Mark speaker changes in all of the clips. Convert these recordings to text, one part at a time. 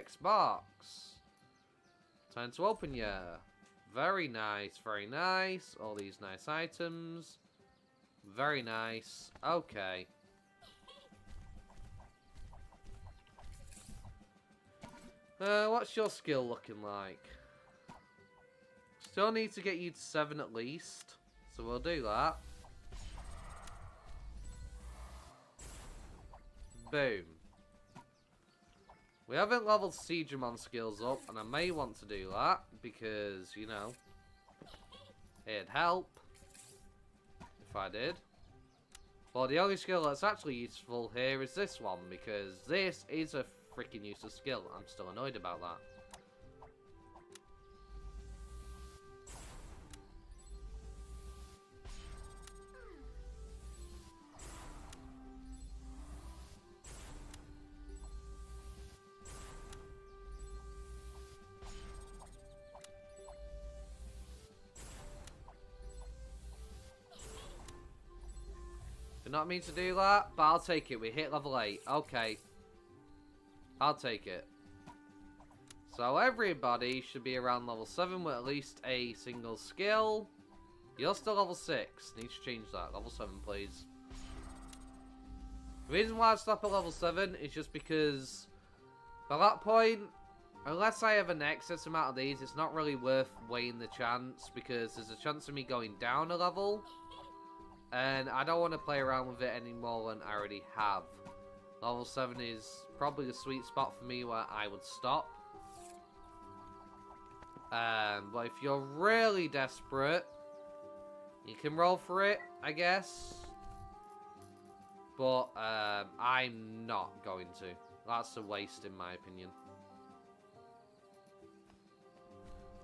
Speaker 1: text box. Time to open ya. Very nice, very nice. All these nice items. Very nice. Okay. What's your skill looking like? Still need to get you to 7 at least. So we'll do that. Boom. We haven't leveled Digimon skills up, and I may want to do that because, you know, it'd help if I did. Well, the only skill that's actually useful here is this one, because this is a freaking useless skill. I'm still annoyed about that. Did not mean to do that, but I'll take it. We hit level 8. Okay. I'll take it. So everybody should be around level 7 with at least a single skill. You're still level 6. Need to change that. Level 7, please. The reason why I stop at level 7 is just because by that point, unless I have an excess amount of these, it's not really worth weighing the chance, because there's a chance of me going down a level. And I don't want to play around with it any more than I already have. Level 7 is probably the sweet spot for me where I would stop. But if you're really desperate, you can roll for it, I guess. But I'm not going to. That's a waste in my opinion.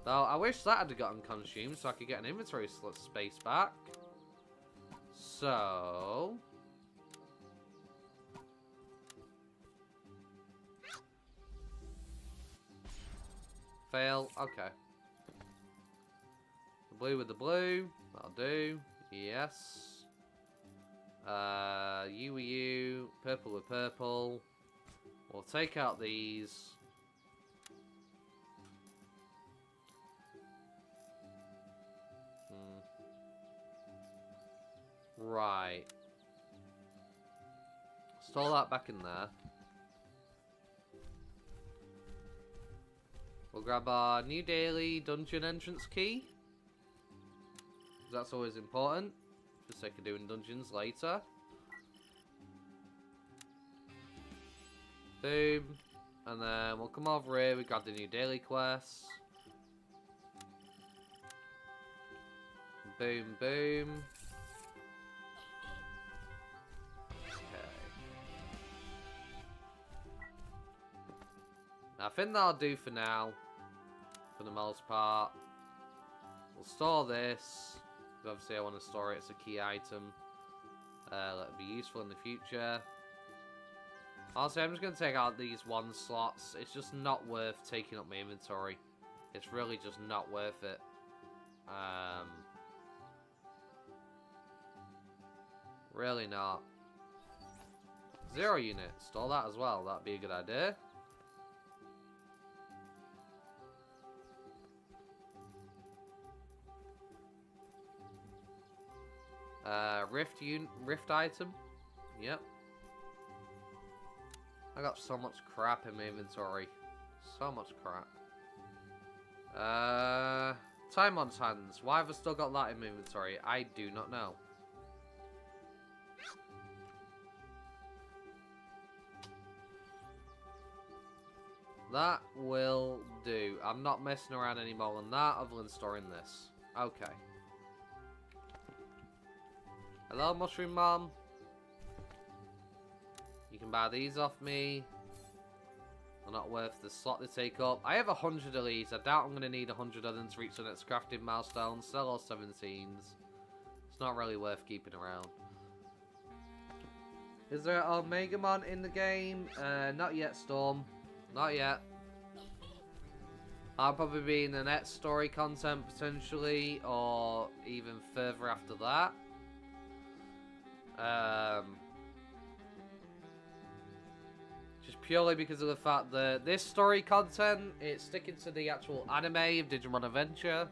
Speaker 1: Though I wish that had gotten consumed so I could get an inventory space back. So... fail. Okay. The blue with the blue. That'll do. Yes. You with you. Purple with purple. We'll take out these. Right. Store that back in there. We'll grab our new daily dungeon entrance key. That's always important. For the sake of doing dungeons later. Boom. And then we'll come over here. We grab the new daily quests. Boom, boom. I think that'll do for now, for the most part. We'll store this, because obviously I want to store it as a key item. That'll be useful in the future. Also, I'm just going to take out these 1 slots. It's just not worth taking up my inventory. It's really just not worth it. Really not. 0 unit. Store that as well. That'd be a good idea. Rift item. Yep. I got so much crap in my inventory. So much crap. Time on hands. Why have I still got that in my inventory? I do not know. That will do. I'm not messing around anymore on that other than storing this. Okay. Hello, Mushroom Mom. You can buy these off me. They're not worth the slot they take up. I have 100 of these. I doubt I'm going to need 100 of them to reach the next crafting milestone. Sell all 17s. It's not really worth keeping around. Is there an Omegamon in the game? Not yet, Storm. Not yet. I'll probably be in the next story content potentially, or even further after that. Just purely because of the fact that this story content, it's sticking to the actual anime of Digimon Adventure.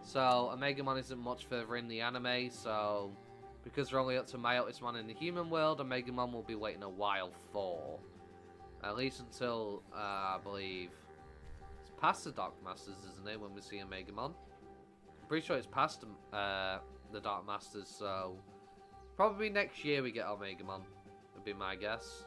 Speaker 1: So, Omegamon isn't much further in the anime, so because we're only up to Myotismon in the human world, Omegamon will be waiting a while for. At least until, I believe, it's past the Dark Masters, isn't it, when we see Omegamon? I'm pretty sure it's past the Dark Masters, so probably next year we get Omegamon, would be my guess.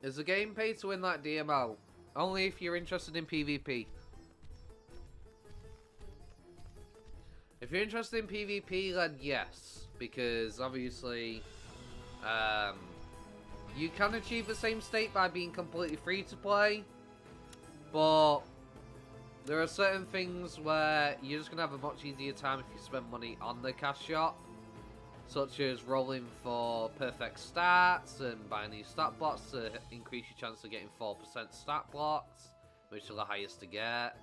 Speaker 1: Is the game paid to win that DMO? Only if you're interested in PvP. If you're interested in PvP, then yes. Because, obviously, you can achieve the same state by being completely free to play. But there are certain things where you're just going to have a much easier time if you spend money on the cash shop. Such as rolling for perfect stats and buying these stat blocks to increase your chance of getting 4% stat blocks, which are the highest to get.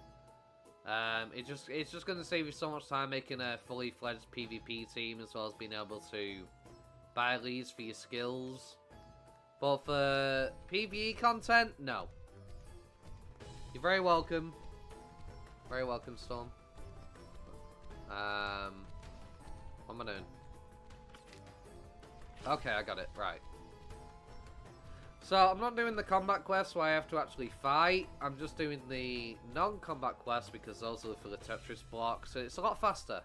Speaker 1: It's just going to save you so much time making a fully fledged PvP team, as well as being able to buy leads for your skills. But for PvE content, no. You're very welcome. Very welcome, Storm. What am I doing? Okay, I got it. Right. So, I'm not doing the combat quests where I have to actually fight. I'm just doing the non-combat quests because those are for the Tetris blocks. So, it's a lot faster.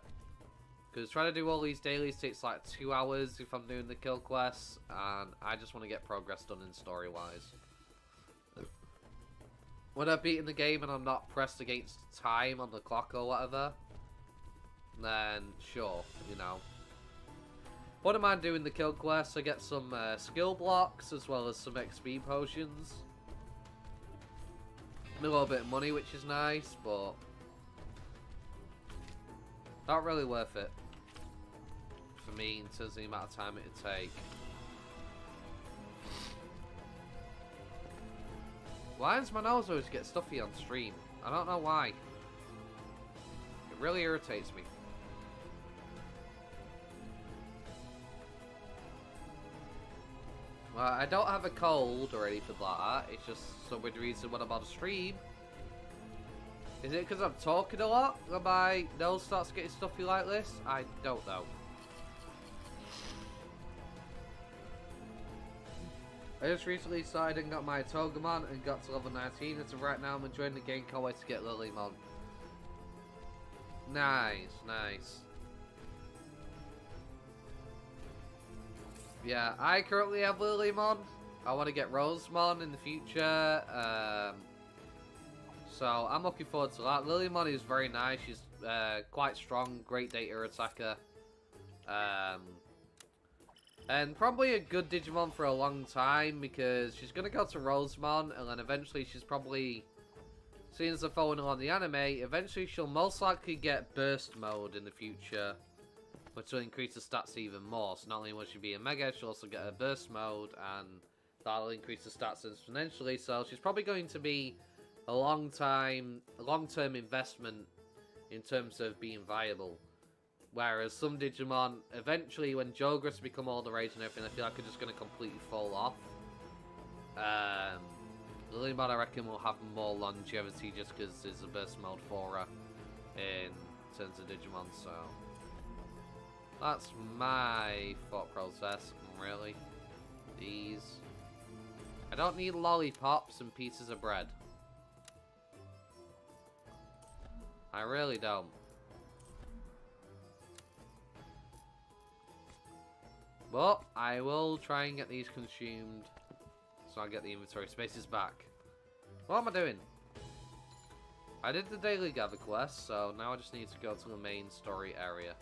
Speaker 1: Because trying to do all these dailies takes like 2 hours if I'm doing the kill quests. And I just want to get progress done in story-wise. When I've beaten the game and I'm not pressed against time on the clock or whatever, then sure, you know. Wouldn't mind doing the kill quests to get some skill blocks as well as some XP potions. A little bit of money, which is nice, but not really worth it for me in terms of the amount of time it would take. Why does my nose always get stuffy on stream? I don't know why. It really irritates me. Well, I don't have a cold or anything like that. It's just some weird reason when I'm on stream. Is it because I'm talking a lot that my nose starts getting stuffy like this? I don't know. I just recently started and got my Togemon and got to level 19, and so right now I'm enjoying the game. Can't wait to get Lilymon. Nice, nice. Yeah, I currently have Lilymon. I want to get Rosemon in the future. So I'm looking forward to that. Lilymon is very nice. She's quite strong, great data attacker. And probably a good Digimon for a long time because she's going to go to Rosemon and then eventually she's probably, seeing as they're following along the anime, eventually she'll most likely get Burst Mode in the future, which will increase the stats even more. So not only will she be a Mega, she'll also get a Burst Mode and that'll increase the stats exponentially. So she's probably going to be a long-term investment in terms of being viable. Whereas some Digimon, eventually when Jogress become all the rage and everything, I feel like are just going to completely fall off. Lilymon, I reckon, will have more longevity just because there's a burst mode for her in terms of Digimon, so that's my thought process, really. These. I don't need lollipops and pieces of bread. I really don't. But I will try and get these consumed so I get the inventory spaces back. What am I doing? I did the daily gather quest, so now I just need to go to the main story area.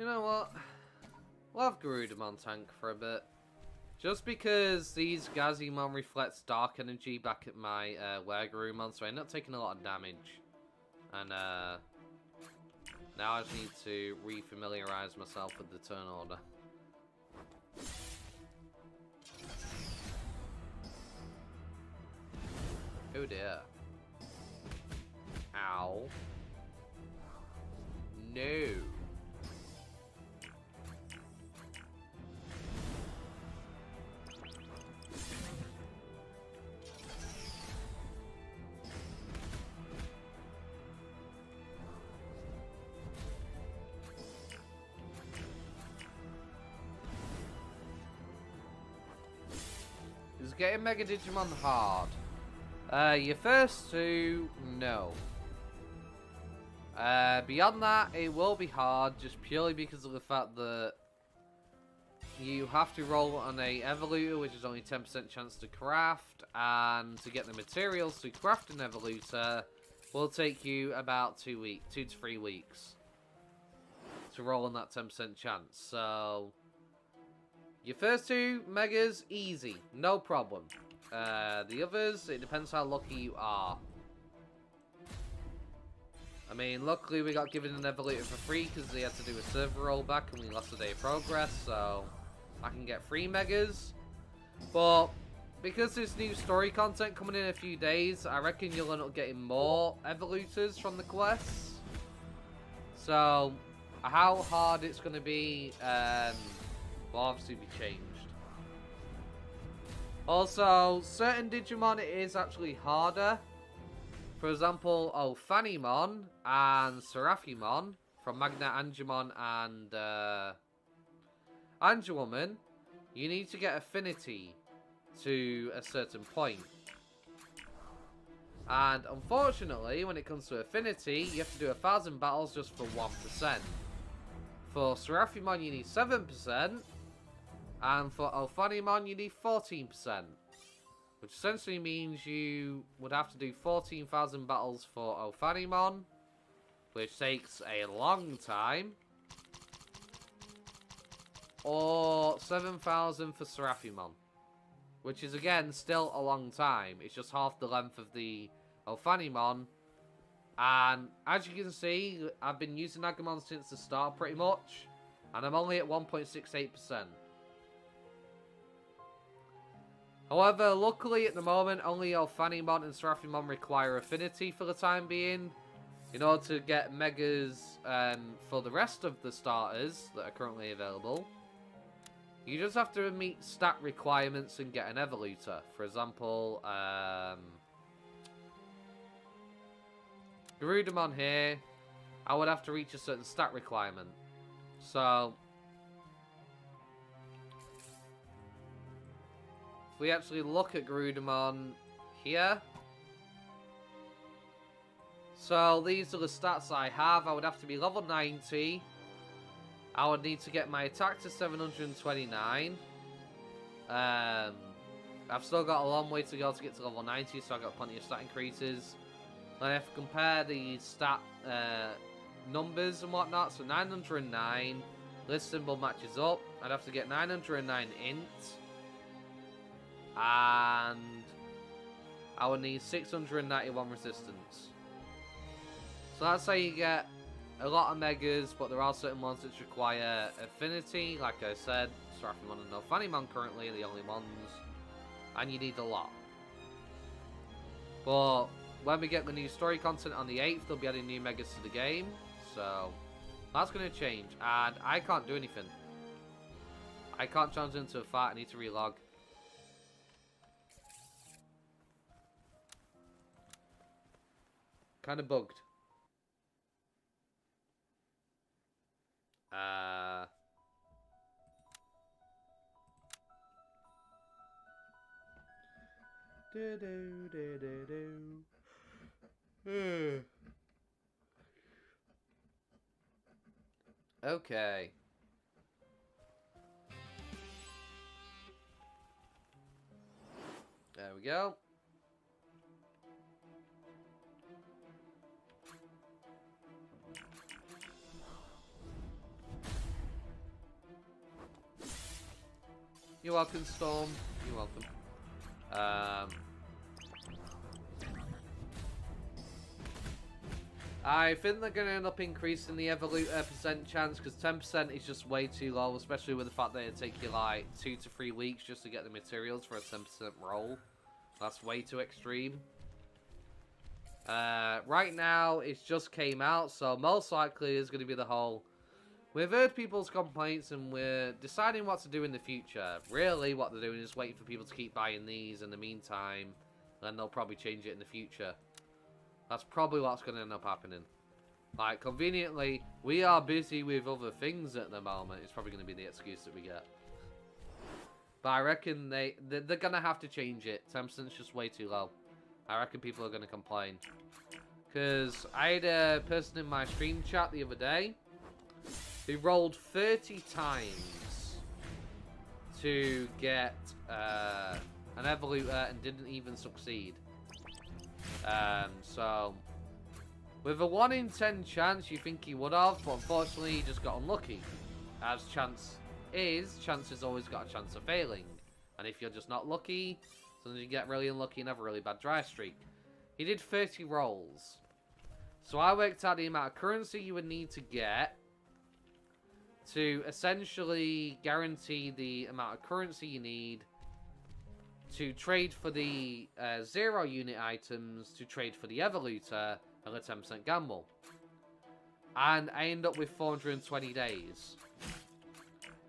Speaker 1: You know what? We'll have Garudamon tank for a bit. Just because these Gazimon reflects dark energy back at my Garurumon, so I end up taking a lot of damage. And now I just need to refamiliarize myself with the turn order. Oh dear. Ow. No. Is getting Mega Digimon hard? Your first two, no. Beyond that, it will be hard, just purely because of the fact that you have to roll on a Evolutor, which is only 10% chance to craft, and to get the materials to craft an Evolutor will take you about 2 to 3 weeks to roll on that 10% chance. So your first two Megas, easy, no problem. The others, it depends how lucky you are. I mean, luckily we got given an Evolutor for free because they had to do a server rollback and we lost a day of progress, so I can get 3 Megas. But because there's new story content coming in a few days, I reckon you'll end up getting more Evolutors from the quests. So how hard it's going to be will obviously be changed. Also, certain Digimon it is actually harder. For example, Veemon and Seraphimon from Magna Angemon and Angelwoman, you need to get affinity to a certain point. And unfortunately, when it comes to affinity, you have to do 1,000 battles just for 1%. For Seraphimon, you need 7%. And for Veemon, you need 14%. Which essentially means you would have to do 14,000 battles for Veemon, which takes a long time. Or 7,000 for Seraphimon, which is again still a long time. It's just half the length of the Veemon. And as you can see, I've been using Agumon since the start pretty much. And I'm only at 1.68%. However, luckily at the moment, only Veemon and Seraphimon require affinity for the time being. In order to get Megas for the rest of the starters that are currently available, you just have to meet stat requirements and get an Evolutor. For example, Garudamon here, I would have to reach a certain stat requirement. So if we actually look at Garudamon here, so these are the stats I have. I would have to be level 90. I would need to get my attack to 729. I've still got a long way to go to get to level 90, so I've got plenty of stat increases. Then I have to compare the stat numbers and whatnot. So 909, this symbol matches up. I'd have to get 909 int. And I would need 691 resistance. So that's how you get a lot of Megas, but there are certain ones that require affinity. Like I said, Seraphimon and Veemon currently are the only ones. And you need a lot. But when we get the new story content on the 8th, they'll be adding new Megas to the game. So that's going to change. And I can't do anything. I can't change into a fight. I need to relog. Kind of bugged. Okay. There we go. You're welcome, Storm. You're welcome. I think they're going to end up increasing the Evolutor percent chance, because 10% is just way too low, especially with the fact that it take you like 2 to 3 weeks just to get the materials for a 10% roll. That's way too extreme. Right now, it's just came out, so most likely it's going to be the whole... We've heard people's complaints and we're deciding what to do in the future. Really, what they're doing is waiting for people to keep buying these in the meantime, then they'll probably change it in the future. That's probably what's going to end up happening. Like, conveniently, we are busy with other things at the moment. It's probably going to be the excuse that we get. But I reckon they're going to have to change it. 10% is just way too low. I reckon people are going to complain. Because I had a person in my stream chat the other day who rolled 30 times to get an Evolutor and didn't even succeed. So, with a 1 in 10 chance, you think he would have, but unfortunately he just got unlucky. As chance has always got a chance of failing. And if you're just not lucky, sometimes you get really unlucky and have a really bad dry streak. He did 30 rolls. So I worked out the amount of currency you would need to get to essentially guarantee the amount of currency you need to trade for the 0 unit items, to trade for the Evolutor, and a 10% gamble. And I end up with 420 days.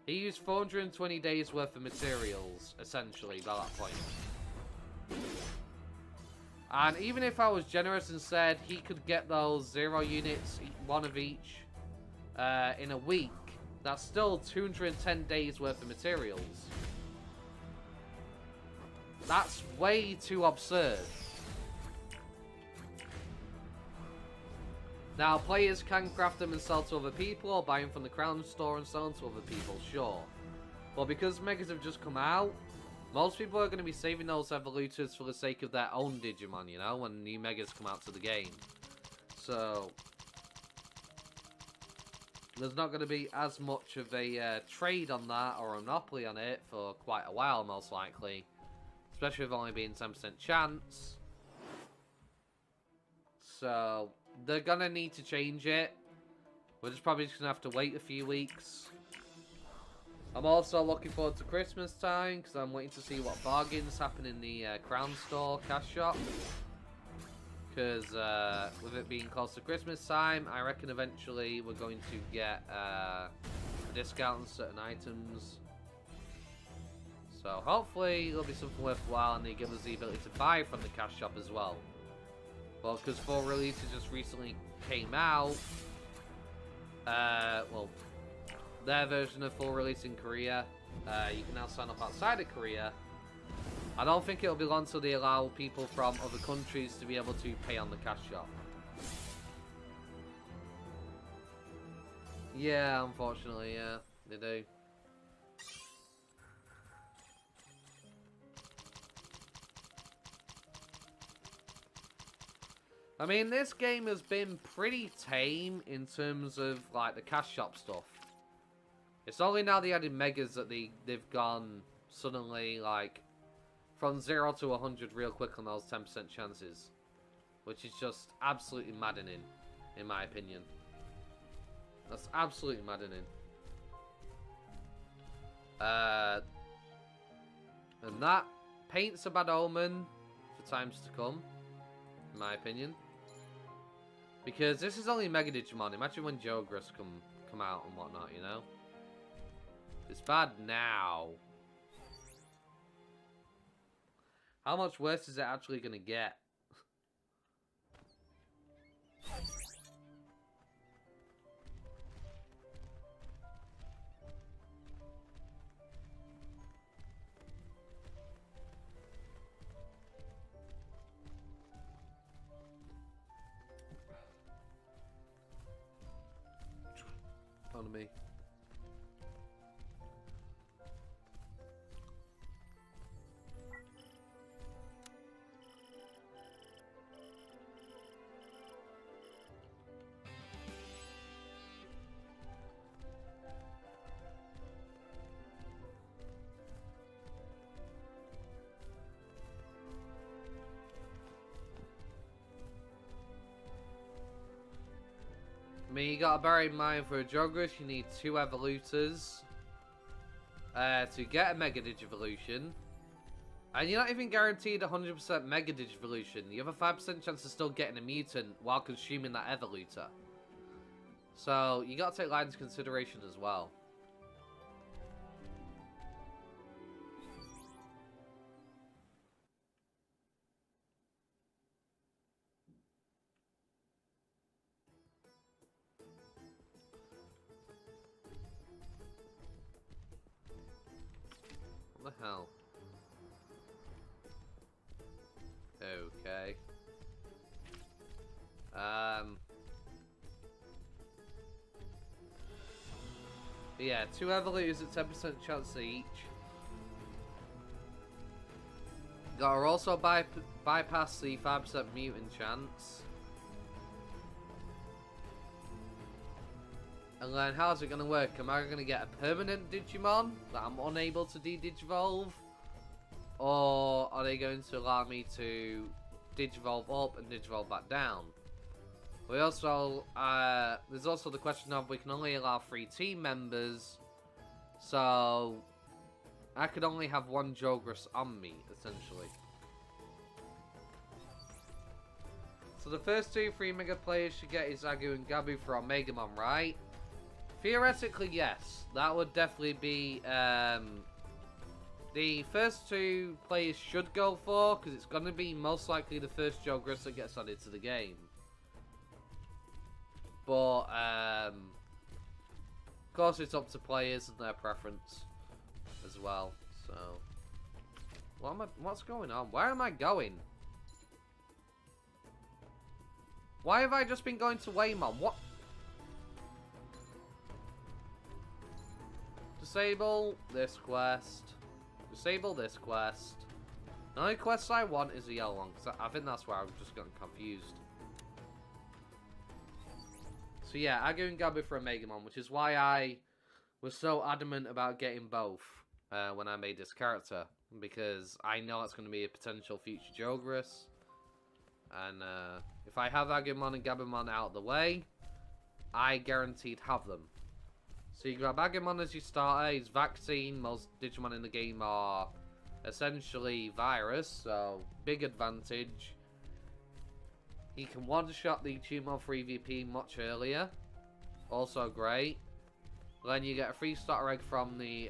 Speaker 1: He used 420 days worth of materials, essentially, by that point. And even if I was generous and said he could get those 0 units, 1 of each, in a week, that's still 210 days worth of materials. That's way too absurd. Now, players can craft them and sell to other people, or buy them from the Crown Store and sell them to other people, sure. But because Megas have just come out, most people are going to be saving those Evolutors for the sake of their own Digimon, you know, when new Megas come out to the game. So, there's not going to be as much of a trade on that, or a monopoly on it, for quite a while, most likely. Especially with only being 10% chance. So, they're going to need to change it. We're just probably just going to have to wait a few weeks. I'm also looking forward to Christmas time, because I'm waiting to see what bargains happen in the Crown Store cash shop. Because with it being close to Christmas time, I reckon eventually we're going to get a discount on certain items. So hopefully there'll be something worthwhile and they give us the ability to buy from the cash shop as well. Well, because 4 releases just recently came out, well, their version of 4 release in Korea, you can now sign up outside of Korea. I don't think it'll be long till they allow people from other countries to be able to pay on the cash shop. Yeah, unfortunately, yeah, they do. I mean, this game has been pretty tame in terms of, like, the cash shop stuff. It's only now they added Megas that they've gone suddenly, like, from 0 to 100 real quick on those 10% chances. Which is just absolutely maddening, in my opinion. That's absolutely maddening. And that paints a bad omen for times to come, in my opinion. Because this is only Mega Digimon. Imagine when Jogras come out and whatnot, you know? It's bad now. How much worse is it actually going to get? On me. mean, you gotta bear in mind for a Jogrus, you need 2 Evolutors to get a Mega Digivolution. And you're not even guaranteed 100% Mega Digivolution. You have a 5% chance of still getting a mutant while consuming that Evolutor. So, you gotta take that into consideration as well. What the hell? Okay. Yeah, 2 Evolutors at 10% chance each. Gotta also bypass the 5% mutant chance. And then how's it gonna work? Am I gonna get a permanent Digimon that I'm unable to de-digivolve? Or are they going to allow me to digivolve up and digivolve back down? We also, there's also the question of we can only allow 3 team members, so I could only have 1 Jogrus on me, essentially. So the first 2 free Mega players should get Izagu and Gabu for Omegamon, right? Theoretically, yes. That would definitely be, the first 2 players should go for, because it's going to be most likely the first Jogrus that gets added to the game. But, of course it's up to players and their preference as well, so... What's going on? Where am I going? Why have I just been going to Veemon? What? Disable this quest. Disable this quest. The only quest I want is the yellow one, because I think that's where I've just gotten confused. So yeah, Agu and Gabu for Omegamon, which is why I was so adamant about getting both when I made this character. Because I know it's going to be a potential future Jogrus. And if I have Agumon and Gabumon out of the way, I guaranteed have them. So you grab Agumon as your starter, he's Vaccine, most Digimon in the game are essentially Virus, so big advantage. He can one-shot the Tumor 3VP much earlier, also great. Then you get a free starter egg from the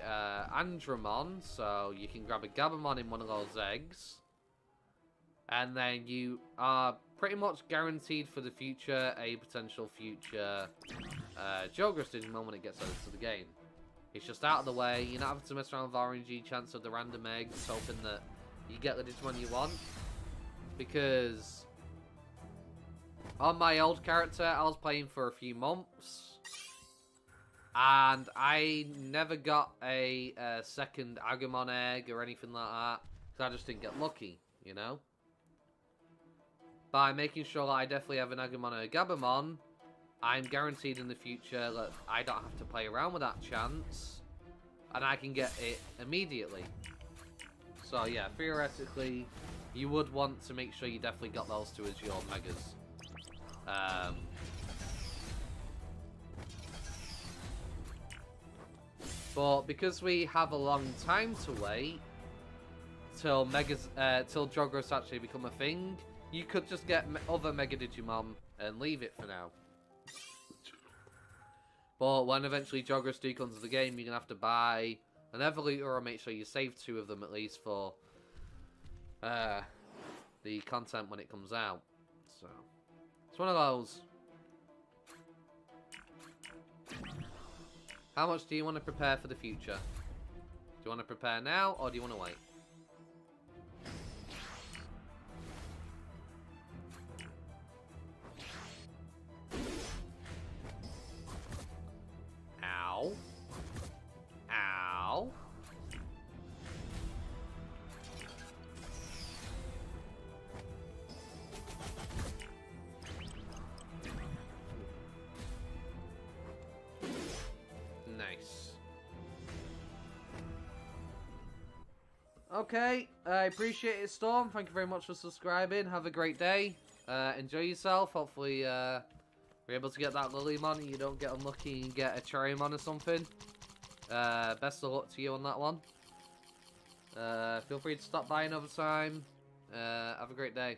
Speaker 1: Andromon, so you can grab a Gabumon in one of those eggs. And then you are pretty much guaranteed for the future a potential future Jogrus Digimon when it gets added to the game. It's just out of the way, you're not having to mess around with RNG chance of the random eggs, hoping that you get the Digimon you want. Because on my old character, I was playing for a few months, and I never got a second Agumon egg or anything like that, because I just didn't get lucky, you know? By making sure that I definitely have an Agumon and a Gabumon, I'm guaranteed in the future that I don't have to play around with that chance, and I can get it immediately. So yeah, theoretically, you would want to make sure you definitely got those 2 as your Megas. But because we have a long time to wait till till Jogrus actually become a thing, you could just get other Mega Digimon and leave it for now. But when eventually Jogrus do come to the game, you're gonna have to buy an Evolutor or make sure you save 2 of them at least for the content when it comes out. So it's one of those. How much do you want to prepare for the future? Do you want to prepare now, or do you want to wait? Ow. Ow. Nice. Okay, I appreciate it, Storm. Thank you very much for subscribing. Have a great day. Enjoy yourself. Hopefully, We're able to get that Lilymon and you don't get unlucky and get a Cherrymon or something. Best of luck to you on that one. Feel free to stop by another time. Have a great day.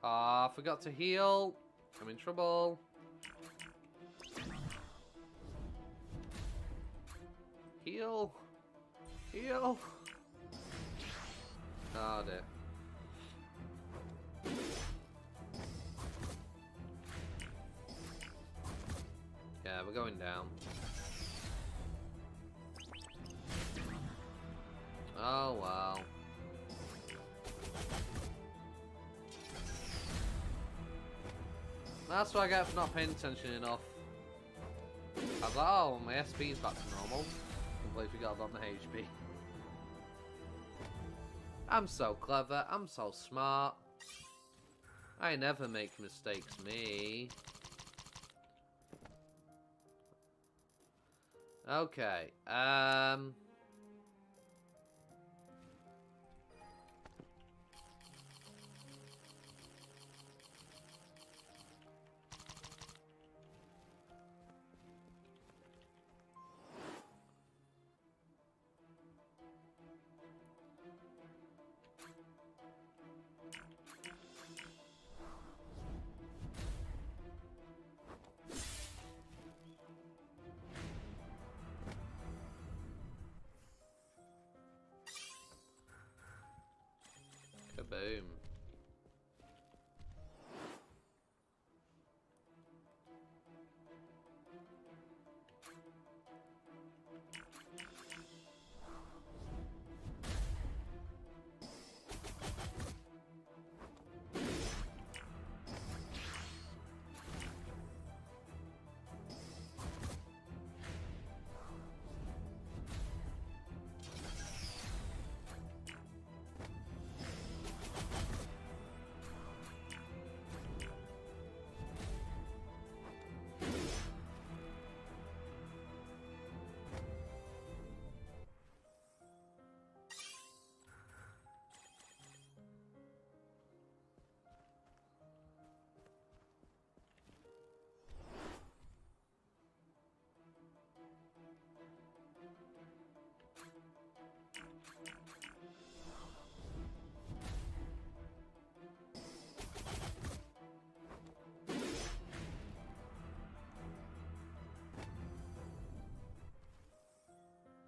Speaker 1: Ah, forgot to heal. I'm in trouble. Heal. Heal. Oh dear. Yeah, we're going down. Oh wow. That's what I get for not paying attention enough. I was like, oh, my SP's back to normal. Completely forgot about my HP. I'm so clever. I'm so smart. I never make mistakes, me. Okay. Kaboom.